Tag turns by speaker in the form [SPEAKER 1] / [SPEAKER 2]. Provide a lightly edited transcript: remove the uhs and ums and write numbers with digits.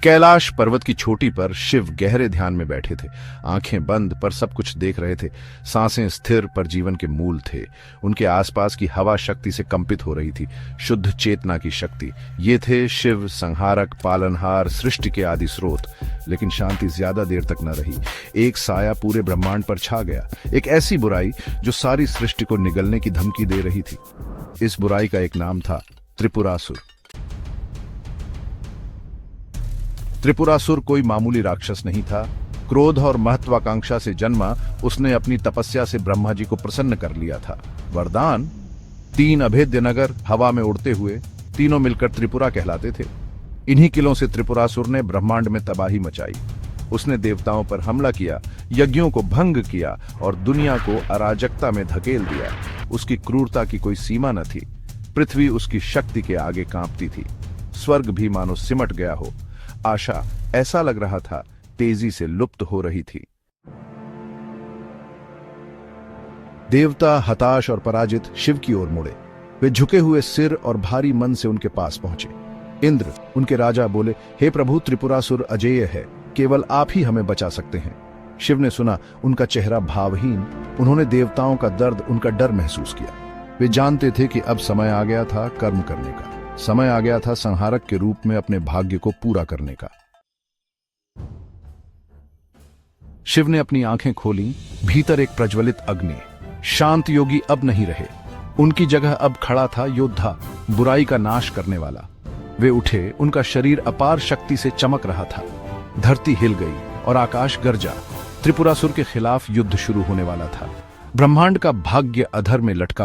[SPEAKER 1] कैलाश पर्वत की चोटी पर शिव गहरे ध्यान में बैठे थे। आंखें बंद पर सब कुछ देख रहे थे। सांसें स्थिर पर जीवन के मूल थे। उनके आसपास की हवा शक्ति से कंपित हो रही थी, शुद्ध चेतना की शक्ति। ये थे शिव, संहारक, पालनहार, सृष्टि के आदि स्रोत। लेकिन शांति ज्यादा देर तक न रही। एक साया पूरे ब्रह्मांड पर छा गया, एक ऐसी बुराई जो सारी सृष्टि को निगलने की धमकी दे रही थी। इस बुराई का एक नाम था त्रिपुरासुर। त्रिपुरासुर कोई मामूली राक्षस नहीं था। क्रोध और महत्वाकांक्षा से जन्मा उसने अपनी तपस्या से ब्रह्मा जी को प्रसन्न कर लिया था। वरदान, 3 अभेद्य नगर हवा में उड़ते हुए, तीनों मिलकर त्रिपुरा कहलाते थे। इन्हीं किलों से त्रिपुरासुर ने ब्रह्मांड में तबाही मचाई। उसने देवताओं पर हमला किया, यज्ञों को भंग किया और दुनिया को अराजकता में धकेल दिया। उसकी क्रूरता की कोई सीमा न थी। पृथ्वी उसकी शक्ति के आगे कांपती थी। स्वर्ग भी मानो सिमट गया हो। आशा, ऐसा लग रहा था, तेजी से लुप्त हो रही थी। देवता हताश और पराजित शिव की ओर मुड़े। वे झुके हुए सिर और भारी मन से उनके पास पहुंचे। इंद्र, उनके राजा, बोले, हे प्रभु, त्रिपुरासुर अजेय है, केवल आप ही हमें बचा सकते हैं। शिव ने सुना, उनका चेहरा भावहीन। उन्होंने देवताओं का दर्द, उनका डर महसूस किया। वे जानते थे कि अब समय आ गया था कर्म करने का। समय आ गया था संहारक के रूप में अपने भाग्य को पूरा करने का। शिव ने अपनी आंखें खोली। भीतर एक प्रज्वलित अग्नि। शांत योगी अब नहीं रहे। उनकी जगह अब खड़ा था योद्धा, बुराई का नाश करने वाला। वे उठे। उनका शरीर अपार शक्ति से चमक रहा था। धरती हिल गई और आकाश गरजा। त्रिपुरासुर के खिलाफ युद्ध शुरू होने वाला था। ब्रह्मांड का भाग्य अधर में लटका